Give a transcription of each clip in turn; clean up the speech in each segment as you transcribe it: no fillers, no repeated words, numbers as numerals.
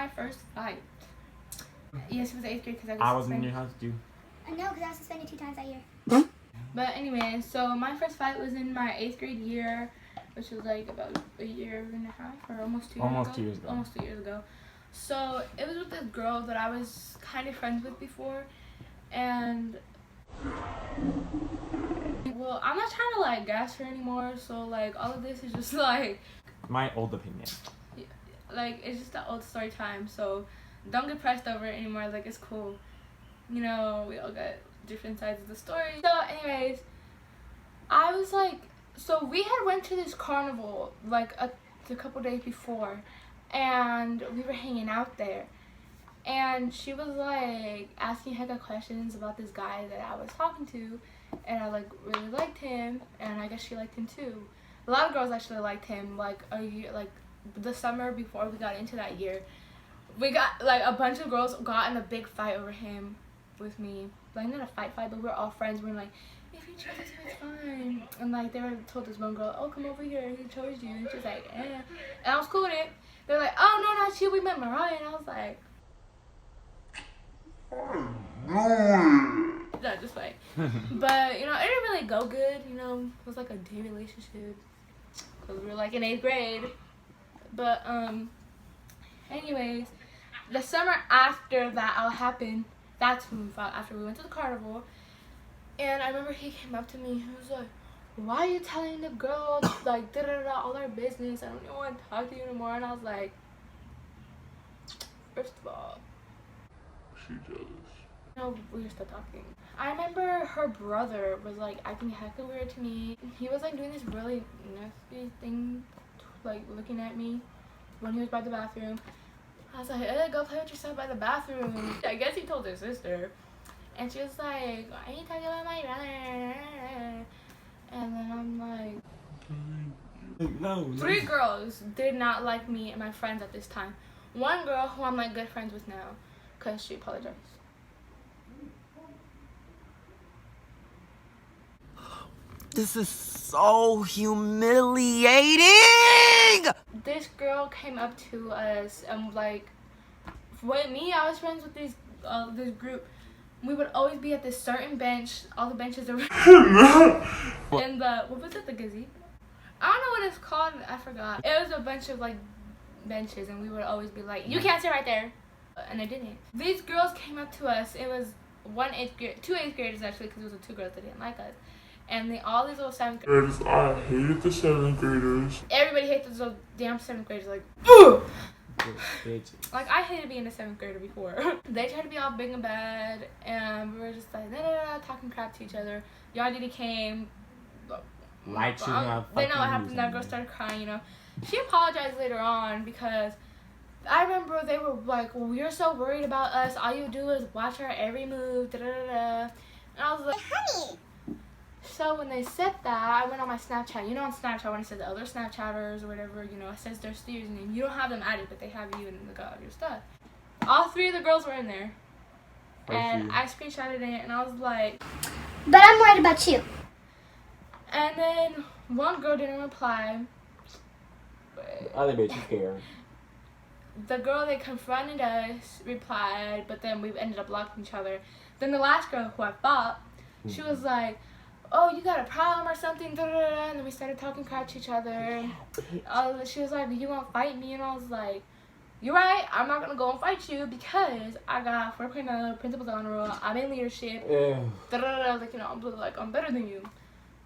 my first fight? Yes, it was 8th grade because I was in your house too. I know, because I was suspended 2 times that year. But anyway, so my first fight was in my 8th grade year, which was like about a year and a half or almost 2 years ago. Almost 2 years ago. Almost 2 years ago. So it was with this girl that I was kind of friends with before, and well, I'm not trying to like gas her anymore. So like all of this is just like My old opinion. like it's just the old story time. So don't get pressed over it anymore. Like it's cool. You know, we all got different sides of the story. So anyways, I was like, so we had went to this carnival like a couple days before, and we were hanging out there, and she was like asking hecka questions about this guy that I was talking to, and I like really liked him, and I guess she liked him too. A lot of girls actually liked him. Like a year, like the summer before we got into that year, we got like a bunch of girls got in a big fight over him with me. Like not a fight, but we were all friends. We were like, if he chooses you, it's fine. And like they were told this one girl, oh come over here, he chose you. And she's like, eh. And I was cool with it. They're like, oh no, not you, we met Mariah. And I was like, no, just like. But you know, it didn't really go good. You know, it was like a day relationship because we were like in 8th grade. But anyways, the summer after that all happened, that's when we fought, after we went to the carnival. And I remember he came up to me, he was like, why are you telling the girls like da-da-da all our business? I don't even want to talk to you anymore. And I was like, first of all, She jealous. no, we were still talking. I remember her brother was like acting hecka weird to me. He was like doing this really nasty thing, like looking at me when he was by the bathroom. I was like, hey, go play with yourself by the bathroom. I guess he told his sister. And she was like, are you talking about my brother? And then I'm like, No. 3 girls did not like me and my friends at this time. One girl who I'm like good friends with now, because she apologized. This is so humiliating! This girl came up to us and like, with me, I was friends with this group. We would always be at this certain bench. All the benches are in the, what was it, the gazebo? I don't know what it's called. I forgot. It was a bunch of like benches, and we would always be like, you can't sit right there. And I didn't. These girls came up to us. It was 2 8th graders actually, because it was the 2 girls that didn't like us. And all these little 7th graders. I hated the 7th graders. Everybody hates those little damn 7th graders. Like, ugh! Like I hated being a 7th grader before. They tried to be all big and bad, and we were just like talking crap to each other. Yardie came. Light shooting out. They know what happened. That girl started crying. You know, she apologized later on because I remember they were like, well, "You're so worried about us. All you do is watch our every move." Da da da da. And I was like, Honey! so when they said that, I went on my Snapchat. You know, on Snapchat when it says the other Snapchatters or whatever, you know, it says their username. You don't have them added, but they have you and look at your stuff. All 3 of the girls were in there. And I screenshotted it, and I was like... But I'm worried about you. And then one girl didn't reply. Other bitch, you scared. The girl that confronted us replied, but then we ended up blocking each other. Then the last girl who I fought, she was like... oh, you got a problem or something, da, da, da. And then we started talking crap to each other. She was like, you won't fight me? And I was like, you're right, I'm not gonna go and fight you because I got 4.0 principal's honor roll, I'm in leadership, da, da, da, like, you know, I'm better than you.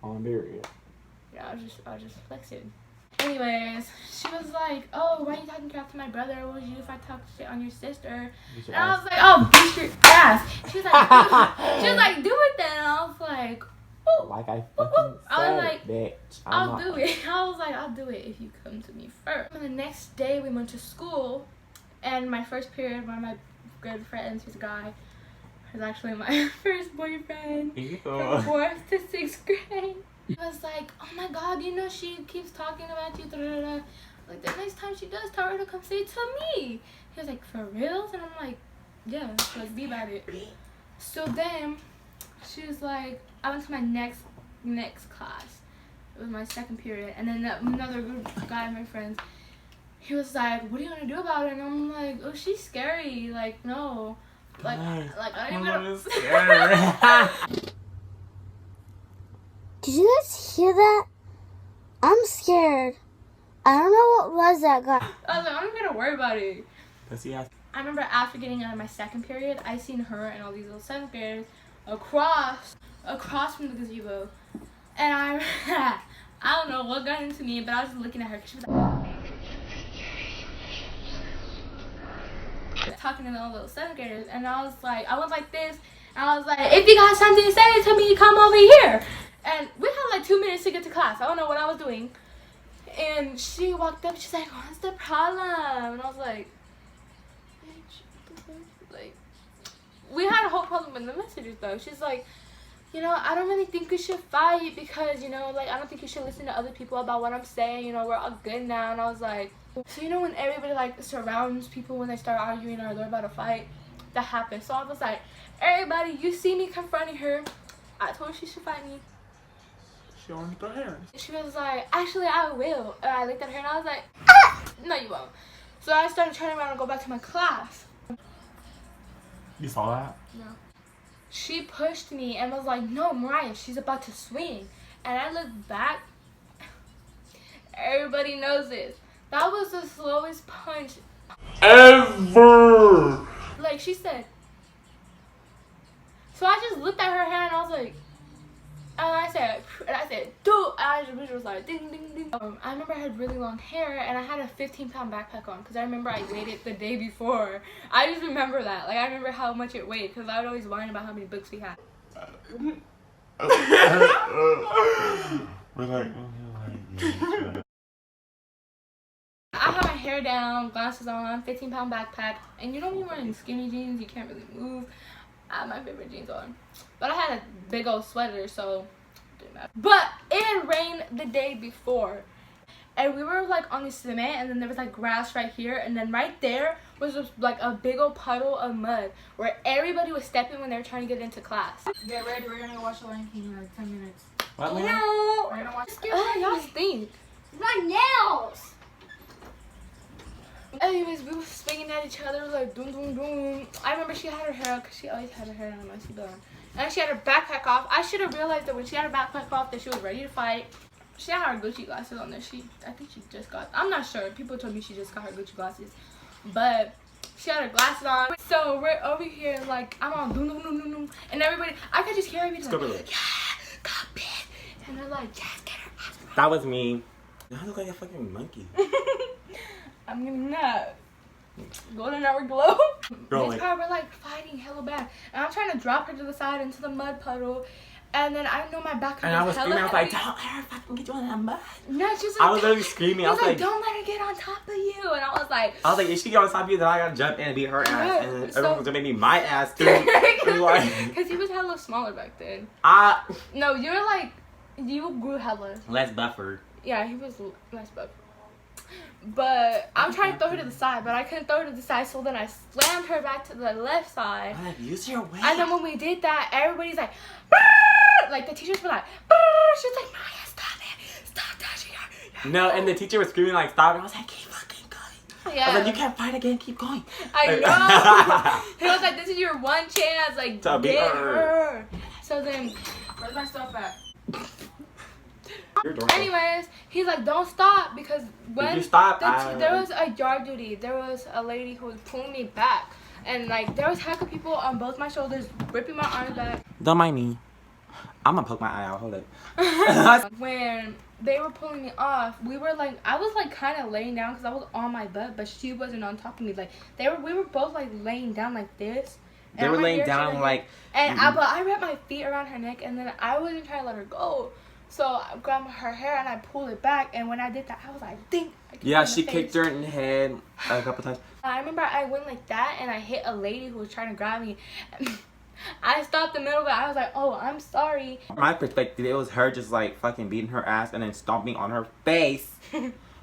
On period. Yeah, I was just flexing. Anyways, she was like, oh, why are you talking crap to my brother? What would you do if I talked shit on your sister? And I was like, oh, beat your ass. She was like, do it then. And I was like, like I fucking said, I was like, bitch. I'll do it. I was like, I'll do it if you come to me first. And the next day we went to school, and my first period, one of my good friends, who's a guy, was actually my first boyfriend from 4th to 6th grade. He was like, oh my god, you know she keeps talking about you, da, da, da. Like, the next time she does, tell her to come say it to me. He was like, for reals? And I'm like, yeah, like, be about it. So then, she was like, I went to my next class. It was my second period. And then another group of guys, my friends, he was like, what are you gonna do about it? And I'm like, oh, she's scary. Like, no. Like I don't even know. Did you guys hear that? I'm scared. I don't know what was that guy. I was like, I'm not gonna worry about it. Does he have? I remember after getting out of my second period, I seen her and all these little seventh graders across from the gazebo. And I don't know what got into me, but I was just looking at her because she was like, talking to all those seventh graders. And I was like, I went like this, and I was like, if you got something to say to me, come over here. And we had like 2 minutes to get to class. I don't know what I was doing. And she walked up, she's like, what's the problem? And I was like, we had a whole problem with the messages though. She's like, you know, I don't really think we should fight because, you know, like, I don't think you should listen to other people about what I'm saying. You know, we're all good now. And I was like, so, you know, when everybody, like, surrounds people when they start arguing or they're about to fight, that happens. So I was like, everybody, you see me confronting her. I told her she should fight me. She only throw hands. She was like, actually, I will. And I looked at her and I was like, ah! No, you won't. So I started turning around and go back to my class. You saw that? No. She pushed me and was like, no, Mariah, she's about to swing. And I looked back. Everybody knows this. That was the slowest punch Ever! like she said. So I just looked at her hand and I was like, and I said, dude, and I just was like, ding, ding, ding. I remember I had really long hair and I had a 15-pound backpack on because I remember I weighed it the day before. I just remember that. Like, I remember how much it weighed because I would always whine about how many books we had. We're like, I had my hair down, glasses on, 15-pound backpack, and you know when you're wearing skinny jeans, you can't really move. I had my favorite jeans on. But I had a big old sweater, so it didn't matter. But it had rained the day before. And we were like on the cement, and then there was like grass right here, and then right there was just like a big old puddle of mud where everybody was stepping when they were trying to get into class. Get ready, we're gonna go watch The Lion King in like 10 minutes. what, man? No. We're gonna watch. Oh, y'all stink. My nails. Anyways, we were swinging at each other like doom doom doom. I remember she had her hair up because she always had her hair on when she done. And she had her backpack off. I should have realized that when she had her backpack off that she was ready to fight. She had her Gucci glasses on there. I think she just got, I'm not sure. People told me she just got her Gucci glasses. But she had her glasses on. So we're over here like, I'm on doom doom doom doom doom. And everybody, I could just hear everybody like, yeah, come bitch. And they're like, yes, get her ass. That was me. I look like a fucking monkey. I'm gonna not. Golden hour glow. Girl, This part we're like fighting hella bad, and I'm trying to drop her to the side into the mud puddle, and then I know my back. And I was hella screaming, I was like, heavy. don't let her fucking get you in that mud. No, she's like, I was literally screaming. I I was was like, like, don't let her get on top of you, and I was like, if she get on top of you, then I gotta jump in and beat her ass. Yeah, And then so- everyone was gonna beat my ass too. It was like, because he was hella smaller back then. No, you were like, you grew hella. less buffer. Yeah, he was less buff. But I'm trying to throw her to the side, but I couldn't throw her to the side, so then I slammed her back to the left side. I'm like, use your weight. And then when we did that, everybody's like, "Brrr!" Like the teachers were like, "Brrr!" She's like, Maya, stop it, stop touching her. No, and the teacher was screaming like, stop. And I was like, keep fucking going. Yeah. I was like, you can't fight again, keep going. I know. He was like, this is your one chance, like, To beat get her. her. So then, Where's my stuff at? Your door. anyways, he's like, don't stop, because when you stop, there was a yard duty, there was a lady who was pulling me back. And like, there was heck of people on both my shoulders, ripping my arms back. Don't mind me. I'm gonna poke my eye out. Hold up. When they were pulling me off, we were like, I was like kind of laying down because I was on my butt, but she wasn't on top of me. Like we were both like laying down like this. They were laying down like. And but I wrapped my feet around her neck, and then I wasn't trying to let her go. So I grabbed her hair and I pulled it back, and when I did that, I was like, ding. Yeah, she kicked her in the head a couple times. I remember I went like that, and I hit a lady who was trying to grab me. I stopped the middle of it. I was like, oh, I'm sorry. From my perspective, it was her just like fucking beating her ass and then stomping on her face.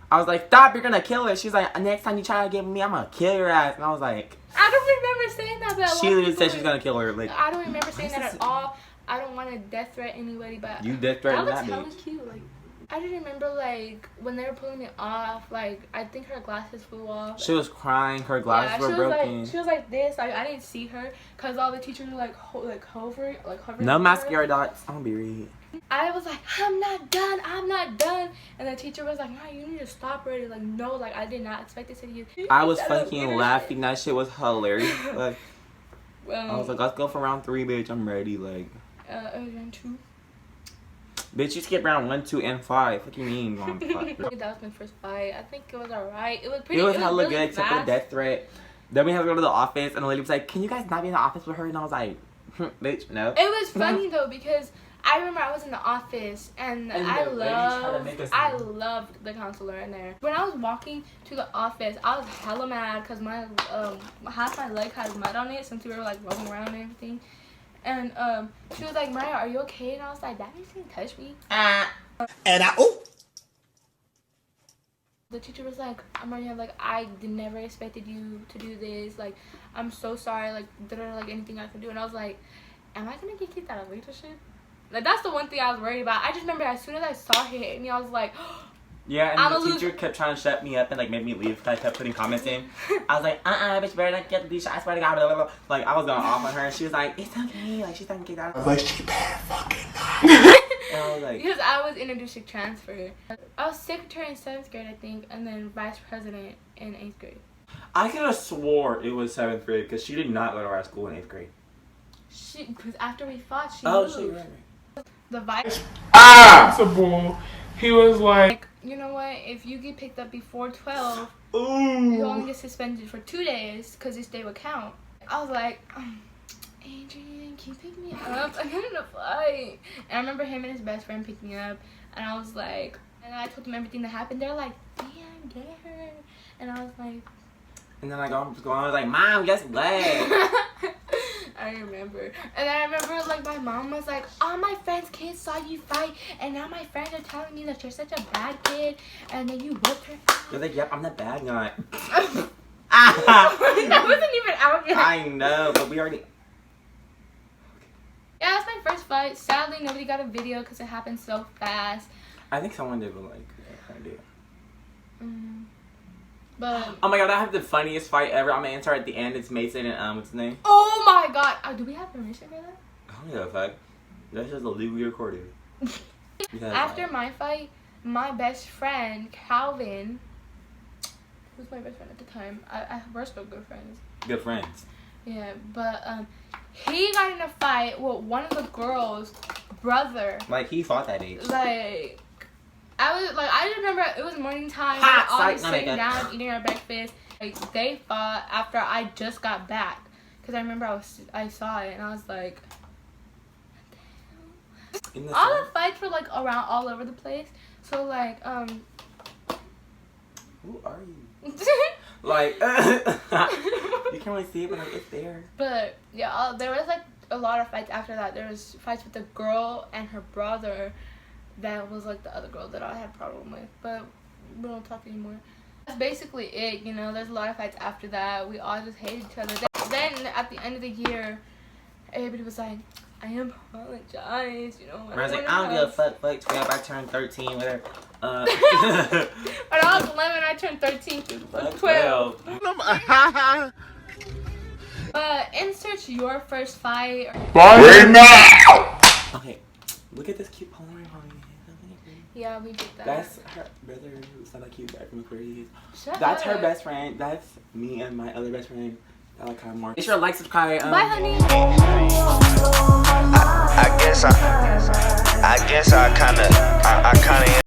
I was like, stop, you're gonna kill her. She's like, next time you try to get me, I'm gonna kill your ass. And I was like, I don't remember saying that, but she literally said she's gonna kill her. Like, I don't remember saying that at all. I don't want to death threat anybody, but you death that threatened was that hella bitch. cute. Like, I just remember like when they were pulling me off, like I think her glasses flew off. She was crying. Her glasses were broken. She was like this. Like I didn't see her because all the teachers were like hovering. No over mascara her. dots. I'm gonna be read. I was like, I'm not done. I'm not done. And the teacher was like, no, you need to stop already. Like no, like I did not expect it to you. I was fucking laughing. That shit was hilarious. Like Well, I was like, let's go for round 3, bitch. I'm ready. Like. it was round 2. Bitch, you skipped round 1, 2, and 5. What do you mean round 5? That was my first fight. I think it was alright. It was pretty. It was hella really good except for the fast. death threat. Then we had to go to the office, and the lady was like, "Can you guys not be in the office with her?" And I was like, "Bitch, no." It was funny though because I remember I was in the office and And I the lady tried to make us leave. loved the counselor in there. When I was walking to the office, I was hella mad because my half my leg had mud on it since we were like rolling around and everything. And she was like, "Maya, are you okay?" And I was like, "That makes me touch me." And The teacher was like, "Maria, like I never expected you to do this. Like, I'm so sorry. Like, like anything I can do." And I was like, "Am I gonna get kicked out of leadership?" Like that's the one thing I was worried about. I just remember as soon as I saw her hit me, I was like, Yeah, and I'm the a teacher kept trying to shut me up and like made me leave because I kept putting comments in. I was like, bitch, better not get the leash. I swear to God, blah, blah, blah. Like I was going off on her, and she was like, "It's okay." Like she's not gonna get out. like she bad fucking And I was like, because I was in a district transfer. I was secretary in 7th grade, I think, and then vice president in 8th grade. I could have swore it was 7th grade because she did not go to our school in 8th grade. Because after we fought, she Oh, moved. she right. The vice. Principal, he was like, You know what? If you get picked up before 12, Ooh. you only get suspended for 2 days because each day would count. I was like, Adrian, can you pick me up? I'm in a fight. And I remember him and his best friend picked me up, and I was like, and I told them everything that happened. They're like, "Damn, get her," and I was like, And then like I was like, "Mom, guess what?" I remember. And I remember like my mom was like, "All my friends' kids saw you fight, and now my friends are telling me that you're such a bad kid, and then you whooped her out." You're like, "Yep, I'm the bad guy." That wasn't even out yet. I know, but we already. Yeah, that's my first fight. Sadly, nobody got a video because it happened so fast. I think someone did, but like, I did. But Oh my god, I have the funniest fight ever. I'm gonna answer at the end. It's Mason and what's his name? oh my god, do we have permission for that? I don't give a fuck. That's just illegally recorded. Because, After my fight, my best friend Calvin, who's my best friend at the time, we're still good friends. good friends. Yeah, but he got in a fight with one of the girls' brother. Like he fought that age. Like, I just remember it was morning time. Hot We were all sight, just no sitting makeup. down eating our breakfast. Like they fought after I just got back, because I remember I saw it and I was like, In the all sun. the fights were like around all over the place. So like Who are you? Like you can't really see it, but like it's there. But yeah, there was like a lot of fights after that. There was fights with the girl and her brother. That was like the other girl that I had a problem with, but we don't talk anymore. That's basically it, you know. There's a lot of fights after that. We all just hated each other. Then at the end of the year, everybody was like, "I apologize," you know. I was like, I don't give a fuck. 12, I turned 13, whatever. When I was 11, I turned 13 to Fuck 12. Insert your first fight. right now! Okay, look at this cute Polaroid, honey. Yeah, we did that. That's her brother who's not that cute back from Aquarius. Shut That's up. her best friend. That's me and my other best friend. I like kind of more. Make sure to like, subscribe. Bye, honey. I guess I kinda